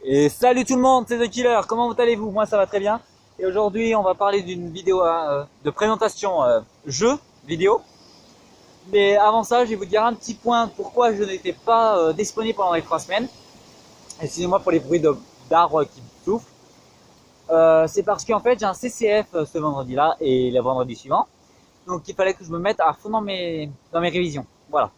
Et salut tout le monde, c'est The Killer, comment allez-vous? Moi ça va très bien. Et aujourd'hui on va parler d'une vidéo de présentation jeu vidéo. Mais avant ça je vais vous dire un petit point pourquoi je n'étais pas disponible pendant les 3 semaines. Excusez-moi pour les bruits d'arbres qui soufflent. C'est parce qu'en fait j'ai un CCF ce vendredi là et le vendredi suivant. Donc il fallait que je me mette à fond dans mes révisions. Voilà.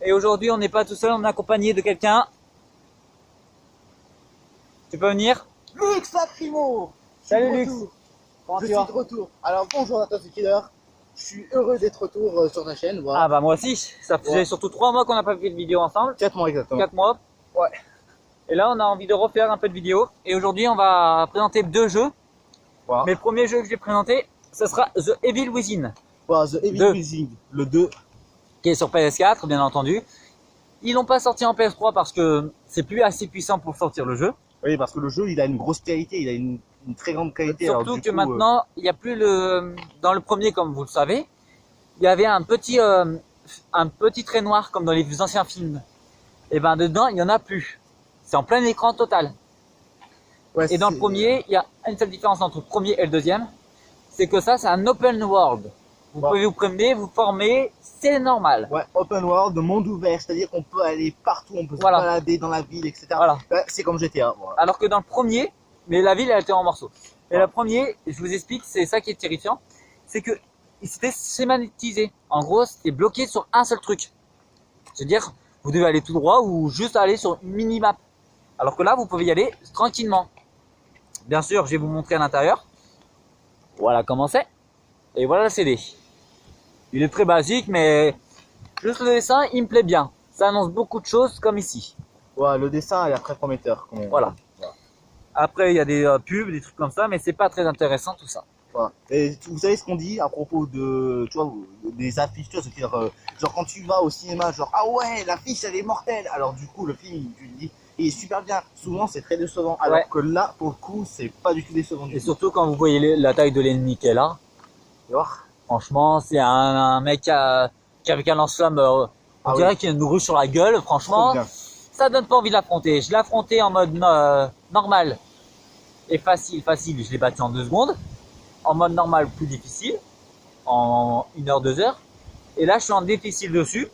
Et aujourd'hui on n'est pas tout seul, on est accompagné de quelqu'un. Tu peux venir? Lux Lacrimo. Salut Lux. Comment Je tu suis vas? de retour. Alors bonjour à toi The Killer. Je suis heureux d'être retour sur ta chaîne. Voilà. Ah bah moi aussi, ça faisait Ouais. surtout 3 mois qu'on n'a pas fait de vidéo ensemble. 4 mois exactement. 4 mois. Ouais. Et là on a envie de refaire un peu de vidéo. Et aujourd'hui on va présenter 2 jeux. Voilà. Mais le premier jeu que je vais présenter, ce sera The Evil Within. Voilà, The Evil 2. Within, le 2. Qui est sur PS4 bien entendu. Ils l'ont pas sorti en PS3 parce que c'est plus assez puissant pour sortir le jeu. Oui, parce que le jeu il a une grosse qualité, il a une très grande qualité. Surtout alors, du que coup, maintenant, il n'y a plus le... Dans le premier, comme vous le savez, il y avait un petit trait noir comme dans les anciens films. Et ben dedans, il n'y en a plus. C'est en plein écran total. ouais, Et dans le premier, il y a une seule différence entre le premier et le deuxième. C'est que ça, c'est un open world. Vous Ouais. pouvez vous promener, vous former, c'est normal. Ouais, open world, monde ouvert, c'est-à-dire qu'on peut aller partout, on peut Voilà. se balader dans la ville, etc. Voilà. Ouais, c'est comme GTA. Voilà. Alors que dans le premier, mais la ville, elle était en morceaux. Et Ouais. le premier, je vous explique, c'est ça qui est terrifiant, c'est que c'était schématisé. En gros, c'était bloqué sur un seul truc. C'est-à-dire, vous devez aller tout droit ou juste aller sur une mini-map. Alors que là, vous pouvez y aller tranquillement. Bien sûr, je vais vous montrer à l'intérieur. Voilà comment c'est. Et voilà le CD. Il est très basique, mais juste le dessin, il me plaît bien. Ça annonce beaucoup de choses, comme ici. Ouais, le dessin a l'air très prometteur. Voilà. Après, il y a des pubs, des trucs comme ça, mais c'est pas très intéressant tout ça. Voilà. Et vous savez ce qu'on dit à propos de, tu vois, des affiches, tu vois, c'est-à-dire, genre quand tu vas au cinéma, genre ah ouais, l'affiche elle est mortelle. Alors du coup le film, tu te dis, il est super bien. Souvent c'est très décevant. Alors Ouais. que là, pour le coup, c'est pas du tout décevant du Et tout. surtout quand vous voyez la taille de l'ennemi qu'elle a, Tu vois. franchement, c'est un mec qui avec un lance-flamme, on Ah dirait oui. qu'il a une ruche sur la gueule, Trop franchement, bien. ça donne pas envie de l'affronter. Je l'ai affronté en mode normal et facile, je l'ai battu en 2 secondes. En mode normal, plus difficile, en 1 heure, 2 heures. Et là, je suis en difficile dessus.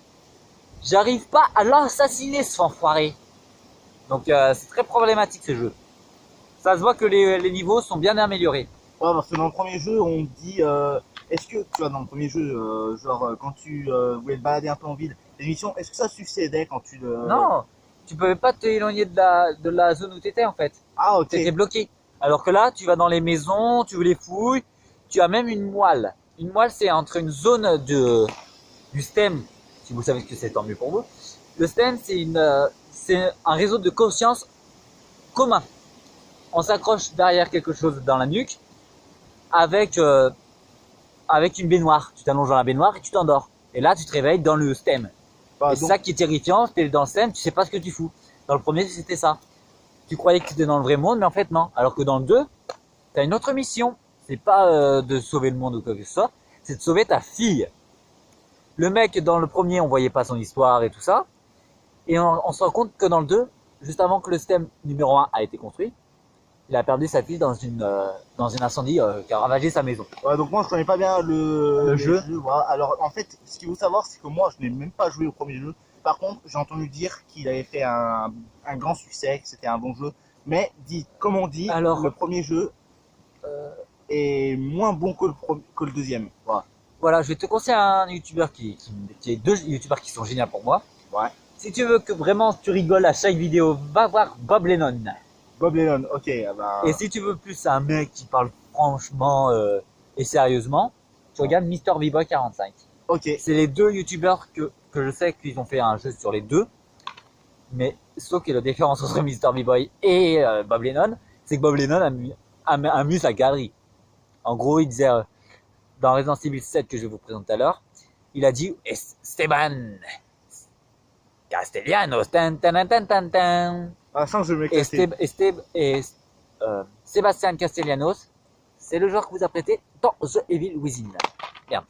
J'arrive pas à l'assassiner, ce enfoiré. Donc, c'est très problématique ce jeu. Ça se voit que les niveaux sont bien améliorés. Ouais, parce que dans le premier jeu, on dit, est-ce que, tu vois, dans le premier jeu, quand tu voulais te balader un peu en ville, les missions, est-ce que ça succédait quand tu le... Non, tu pouvais pas t'éloigner de la zone où tu étais en fait. Ah ok. Tu étais bloqué. Alors que là, tu vas dans les maisons, tu les fouilles, tu as même une moelle. Une moelle, c'est entre une zone du STEM, si vous savez ce que c'est, tant mieux pour vous. Le STEM, c'est un réseau de conscience commun. On s'accroche derrière quelque chose dans la nuque avec une baignoire. Tu t'allonges dans la baignoire et tu t'endors. Et là, tu te réveilles dans le STEM. Bah, Et c'est ça qui est terrifiant, t'es dans le STEM, tu sais pas ce que tu fous. Dans le premier, c'était ça. Tu croyais que tu étais dans le vrai monde, mais en fait non. Alors que dans le 2, tu as une autre mission. C'est pas de sauver le monde ou quoi que ce soit, c'est de sauver ta fille. Le mec, dans le premier, on voyait pas son histoire et tout ça. Et on se rend compte que dans le 2, juste avant que le STEM numéro 1 a été construit, il a perdu sa fille dans un incendie qui a ravagé sa maison. ouais, donc moi je connais pas bien Le jeu. Voilà. Alors en fait, ce qu'il faut savoir, c'est que moi je n'ai même pas joué au premier jeu. Par contre, j'ai entendu dire qu'il avait fait un grand succès, que c'était un bon jeu. Mais comme on dit, Alors, le premier jeu est moins bon que le deuxième. Voilà. Voilà, je vais te conseiller un youtubeur qui est 2 youtubeurs qui sont géniaux pour moi. Ouais. Si tu veux que vraiment tu rigoles à chaque vidéo, va voir Bob Lennon. Bob Lennon, ok. Ah bah... Et si tu veux plus un mec qui parle franchement et sérieusement, tu regardes MrBboy45. Ok. C'est les 2 youtubeurs que je sais qu'ils ont fait un jeu sur les 2. Mais sauf que la différence entre MrBboy et Bob Lennon, c'est que Bob Lennon amuse la galerie. En gros, il disait dans Resident Evil 7 que je vais vous présenter tout à l'heure, il a dit Esteban Castellanos, tan, tan, tan, tan, tan. Ah, ça, je vais m'éclater. Sébastien Castellanos, c'est le joueur que vous apprêtez dans The Evil Within. Merde.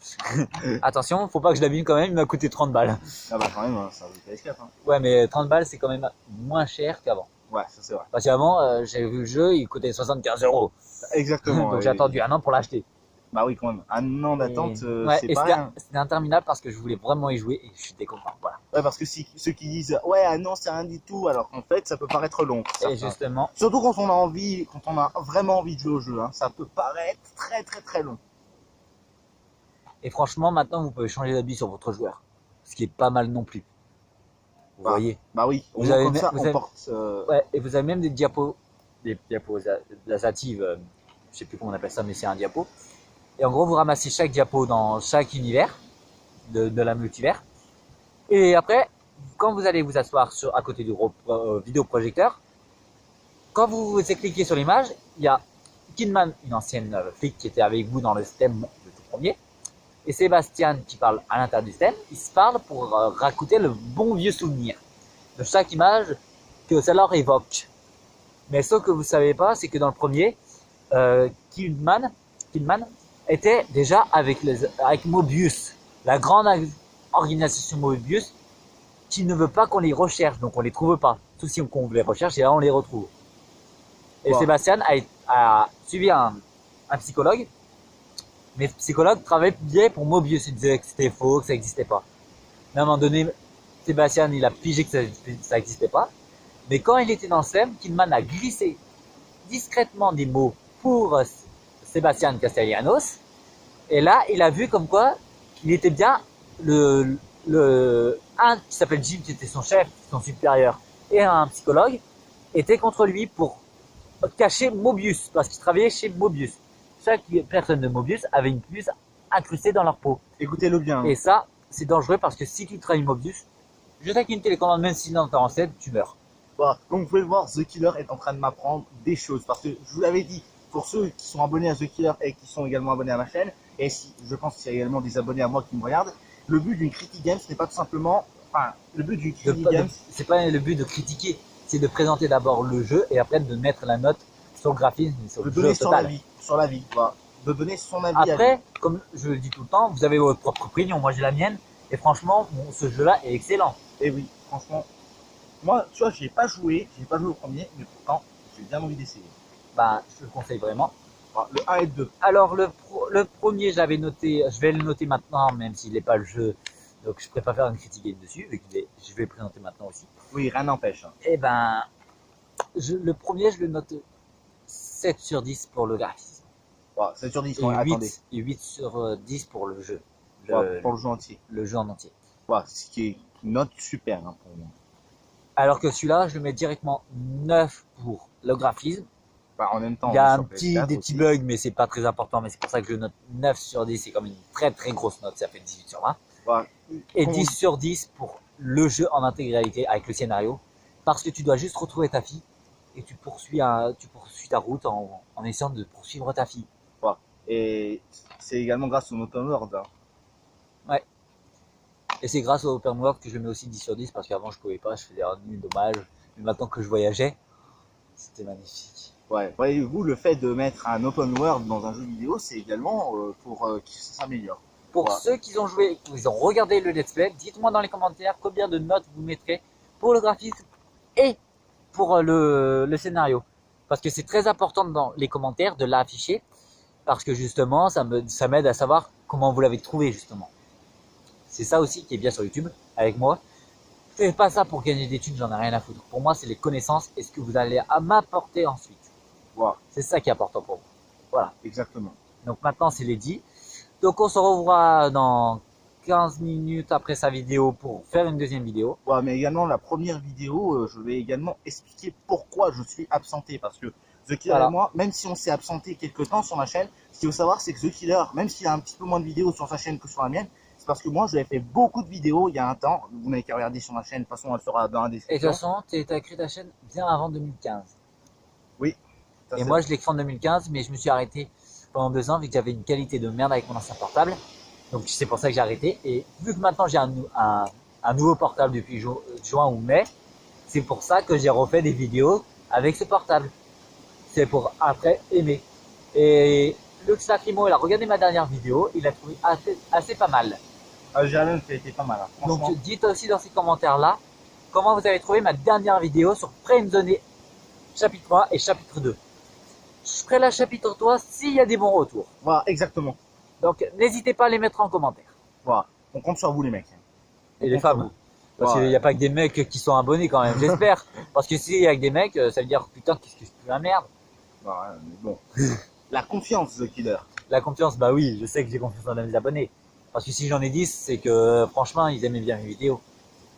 Attention, faut pas que je l'abîme quand même, il m'a coûté 30 balles. Ah bah quand même, ça va être PS4. Hein. Ouais, mais 30 balles, c'est quand même moins cher qu'avant. Ouais, ça c'est vrai. Parce qu'avant, j'ai vu le jeu, il coûtait 75 euros. Exactement. Donc et- j'ai attendu un an pour l'acheter. Bah oui, quand même. Un an d'attente, Ouais, c'est et pas rien. c'était interminable parce que je voulais vraiment y jouer et je suis décontent. Voilà. Ouais, parce que si, ceux qui disent ouais, ah non, c'est rien du tout, alors qu'en fait, ça peut paraître long. Et Certains. justement, Surtout quand on a envie, quand on a vraiment envie de jouer au jeu, hein, ça peut paraître très très très long. et franchement, maintenant vous pouvez changer d'habit sur votre joueur. Ce qui est pas mal non plus. Vous Bah, voyez. Bah oui, au Vous moins avez comme même- ça, vous on avez- porte. Ouais, et vous avez même des diapositives, je sais plus comment on appelle ça, mais c'est un diapo. Et en gros, vous ramassez chaque diapo dans chaque univers de la multivers. Et après, quand vous allez vous asseoir à côté du vidéoprojecteur, quand vous cliquez sur l'image, il y a Kidman, une ancienne flic qui était avec vous dans le STEM, le tout premier, et Sébastien qui parle à l'intérieur du STEM. Ils se parlent pour raconter le bon vieux souvenir de chaque image que ça leur évoque. Mais ce que vous savez pas, c'est que dans le premier, Kidman était déjà avec Mobius, la grande organisation Mobius, qui ne veut pas qu'on les recherche, donc on les trouve pas. Sauf si on les recherche et là on les retrouve. Et Wow. Sébastien a suivi un psychologue, mais le psychologue travaillait pour Mobius, il disait que c'était faux, que ça n'existait pas. Mais à un moment donné, Sébastien il a pigé que ça n'existait pas. Mais quand il était dans le SEM, Kidman a glissé discrètement des mots pour Sébastien Castellanos. Et là, il a vu comme quoi il était bien un qui s'appelle Jim, qui était son chef, son supérieur, et un psychologue, était contre lui pour cacher Mobius, parce qu'il travaillait chez Mobius. Chaque personne de Mobius avait une puce incrustée dans leur peau. Écoutez-le bien. Et ça, c'est dangereux parce que si tu trahis Mobius, je sais qu'une télécommande, même si dans ta recette, tu meurs. Voilà. Donc vous pouvez le voir, The Killer est en train de m'apprendre des choses. Parce que je vous l'avais dit, pour ceux qui sont abonnés à The Killer et qui sont également abonnés à ma chaîne, et si je pense qu'il y a également des abonnés à moi qui me regardent, le but d'une critique game, ce n'est pas tout simplement. Enfin, le but d'une critique game. C'est pas le but de critiquer, c'est de présenter d'abord le jeu et après de mettre la note sur le graphisme et sur De le jeu donner son total. avis. Sur la vie. Voilà. De donner son avis à lui. Après, comme je le dis tout le temps, vous avez votre propre opinion, moi j'ai la mienne, et franchement, ce jeu-là est excellent. Et oui, franchement. Moi, tu vois, j'ai pas joué au premier, mais pourtant, j'ai bien envie d'essayer. Ben, je le conseille vraiment. Voilà, le 1 et le 2. Alors, le premier, j'avais noté, je vais le noter maintenant, même s'il n'est pas le jeu, donc je préfère faire une critique game dessus, vu que je vais le présenter maintenant aussi. Oui, rien n'empêche. Hein. Et ben, le premier, je le note 7 sur 10 pour le graphisme. Voilà, 7 sur 10, Et ouais, attendez. 8 sur 10 pour le jeu. Voilà, pour le jeu entier. Le jeu en entier. Voilà, ce qui est une note super hein, pour moi. Alors que celui-là, je le mets directement 9 pour le graphisme. Bah, en même temps, Il y a on est sur PS4 des aussi. petits bugs, mais c'est pas très important. Mais c'est pour ça que je note 9 sur 10. C'est comme une très très grosse note. Ça fait 18 sur 20. Voilà. Et Comment- 10 sur 10 pour le jeu en intégralité avec le scénario. Parce que tu dois juste retrouver ta fille. Et tu poursuis ta route en essayant de poursuivre ta fille. Voilà. Et c'est également grâce au open world. Hein. Et c'est grâce au open world que je mets aussi 10 sur 10. Parce qu'avant je pouvais pas. Je faisais un nul dommage. Mais maintenant que je voyageais, c'était magnifique. Ouais. Voyez-vous, le fait de mettre un open world dans un jeu vidéo, c'est également pour que ça s'améliore. Pour Voilà. ceux qui ont joué, qui ont regardé le let's play, dites-moi dans les commentaires combien de notes vous mettrez pour le graphisme et pour le scénario. Parce que c'est très important dans les commentaires de l'afficher. Parce que justement, ça m'aide à savoir comment vous l'avez trouvé justement. C'est ça aussi qui est bien sur YouTube avec moi. Je fais pas ça pour gagner des thunes, j'en ai rien à foutre. Pour moi, c'est les connaissances et ce que vous allez à m'apporter ensuite. Voilà. C'est ça qui est important pour vous. Voilà. Exactement. Donc maintenant, c'est les dit. Donc on se revoit dans 15 minutes après sa vidéo pour faire une deuxième vidéo. Ouais, mais également la première vidéo, je vais également expliquer pourquoi je suis absenté. Parce que The Killer Voilà. et moi, même si on s'est absenté quelques temps sur ma chaîne, ce qu'il faut savoir, c'est que The Killer, même s'il a un petit peu moins de vidéos sur sa chaîne que sur la mienne, c'est parce que moi, j'avais fait beaucoup de vidéos il y a un temps. Vous n'avez qu'à regarder sur ma chaîne, de toute façon, elle sera dans la Et de toute description. façon, tu as créé ta chaîne bien avant 2015. Ça, Et c'est- moi, je l'ai créé en 2015, mais je me suis arrêté pendant 2 ans vu que j'avais une qualité de merde avec mon ancien portable. Donc c'est pour ça que j'ai arrêté. Et vu que maintenant j'ai un nouveau portable depuis juin ou mai, c'est pour ça que j'ai refait des vidéos avec ce portable. C'est pour après aimer. Et Lux Lacrymo, il a regardé ma dernière vidéo, il a trouvé assez pas mal. Ah, j'ai même qui a été pas mal. Hein. Franchement, Donc dites aussi dans ces commentaires là comment vous avez trouvé ma dernière vidéo sur Friendzone chapitre 1 et chapitre 2. Je ferai la chapitre 3 s'il y a des bons retours. Voilà, exactement. Donc n'hésitez pas à les mettre en commentaire. Voilà, on compte sur vous les mecs. On Et les compte sur femmes. vous. Parce qu'il n'y a pas que des mecs qui sont abonnés quand même, j'espère. Parce que s'il y a que des mecs, ça veut dire putain qu'est-ce que je fais la merde. Voilà, mais bon. La confiance, The Killer. La confiance, bah oui, je sais que j'ai confiance dans mes abonnés. Parce que si j'en ai 10, c'est que franchement ils aimaient bien mes vidéos.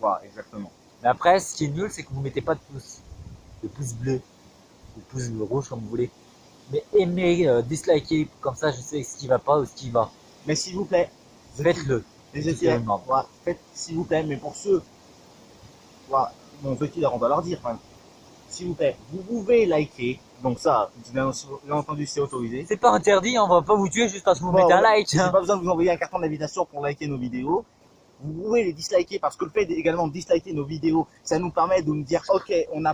Voilà, exactement. Mais après, ce qui est nul, c'est que vous mettez pas de pouce. De pouce bleu. Ou pouce rouge comme vous voulez. Mais aimez, dislikez, comme ça je sais ce qui va pas ou ce qui va. Mais s'il vous plaît, Faites-le. les C'est The ce que je Killer, demande. voilà, faites s'il vous plaît, mais pour ceux, voilà, bon, The Killer, on va leur dire, enfin, s'il vous plaît, vous pouvez liker, donc ça, bien entendu, c'est autorisé. C'est pas interdit, on va pas vous tuer juste parce que vous Bon, mettez un ouais, like. J'ai Hein. pas besoin de vous envoyer un carton d'invitation pour liker nos vidéos. Vous pouvez les disliker parce que le fait également de disliker nos vidéos, ça nous permet de nous dire, ok, on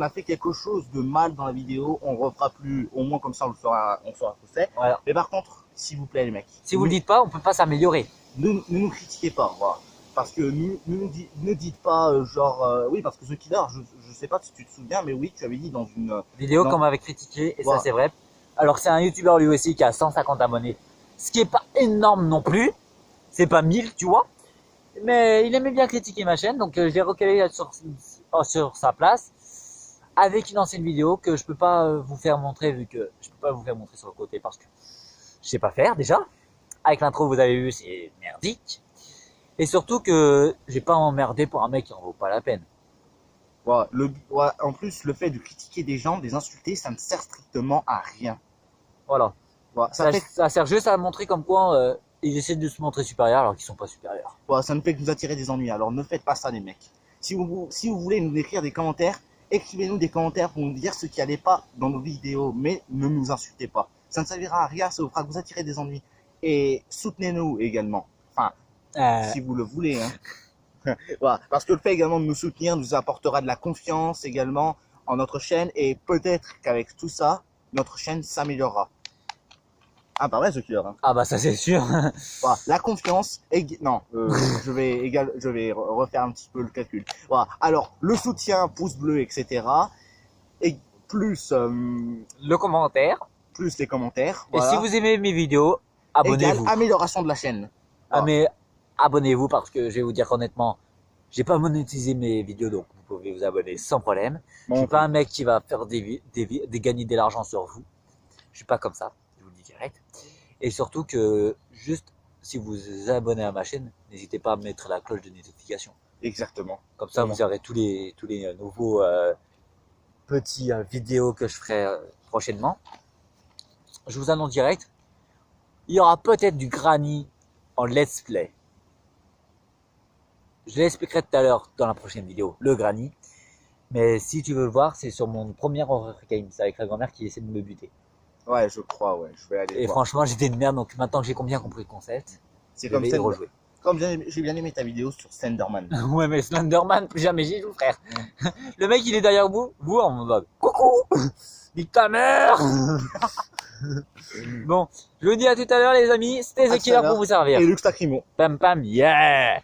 a fait quelque chose de mal dans la vidéo, on refera plus, au moins comme ça on saura ce que c'est. Voilà. Mais par contre, s'il vous plaît les mecs, Si vous le dites pas, on peut pas s'améliorer. ne nous critiquez pas, voilà. Parce que ne dites pas oui, parce que The Killer, je sais pas si tu te souviens, mais oui, tu avais dit dans une Vidéo Non. qu'on m'avait critiqué, et Voilà. ça c'est vrai. Alors c'est un youtubeur lui aussi qui a 150 abonnés. Ce qui est pas énorme non plus. C'est pas 1000, tu vois. Mais il aimait bien critiquer ma chaîne, donc je l'ai recalé sur sa place. Avec une ancienne vidéo que je peux pas vous faire montrer, vu que je peux pas vous faire montrer sur le côté parce que je sais pas faire déjà. Avec l'intro vous avez vu, c'est merdique. Et surtout que j'ai pas emmerdé pour un mec qui en vaut pas la peine. voilà, en plus, le fait de critiquer des gens, de les insulter, ça ne sert strictement à rien. Voilà. Voilà, Ça sert juste à montrer comme quoi ils essaient de se montrer supérieurs alors qu'ils sont pas supérieurs. voilà, ça ne fait que nous attirer des ennuis. Alors ne faites pas ça, les mecs. Si vous voulez nous écrire des commentaires, écrivez-nous des commentaires pour nous dire ce qui n'allait pas dans nos vidéos, mais ne nous insultez pas. Ça ne servira à rien, ça vous fera que vous attirer des ennuis. Et soutenez-nous également. Enfin, si vous le voulez. Hein. Voilà, parce que le fait également de nous soutenir nous apportera de la confiance également en notre chaîne et peut-être qu'avec tout ça, notre chaîne s'améliorera. Ah, pas vrai, The Killer. Hein. Ah bah ça c'est sûr. Voilà, la confiance. Non, je vais refaire un petit peu le calcul. Voilà. Alors, le soutien, pouce bleu, etc. Et plus, Le commentaire. plus les commentaires. Et Voilà. si vous aimez mes vidéos, abonnez-vous. Égale amélioration de la chaîne. Ah Voilà. mais abonnez-vous parce que je vais vous dire honnêtement, j'ai pas monétisé mes vidéos donc vous pouvez vous abonner sans problème. Bon, Je suis pas un mec qui va faire gagner de l'argent sur vous. Je suis pas comme ça, je vous le dis direct. Et surtout que juste si vous vous abonnez à ma chaîne, n'hésitez pas à mettre la cloche de notification. Exactement. Comme ça Bon. vous aurez tous les nouveaux petits vidéos que je ferai prochainement. Je vous annonce direct, il y aura peut-être du granny en let's play. Je l'expliquerai tout à l'heure dans la prochaine vidéo, le granny. Mais si tu veux le voir, c'est sur mon premier horror game. C'est avec la grand-mère qui essaie de me buter. Ouais, je crois, ouais. Je vais aller Et voir. franchement, j'étais une merde. Donc maintenant que j'ai bien compris le concept, C'est je comme vais y Slender- rejouer. Comme j'ai bien aimé ta vidéo sur Slenderman. Ouais, mais Slenderman, plus jamais j'y joue, frère. Le mec, il est derrière vous en mode coucou, nique ta mère. Bon, je vous dis à tout à l'heure, les amis. C'était À The tout Killer à l'heure. pour vous servir. Et Lux Lacrymo. Pam pam, yeah.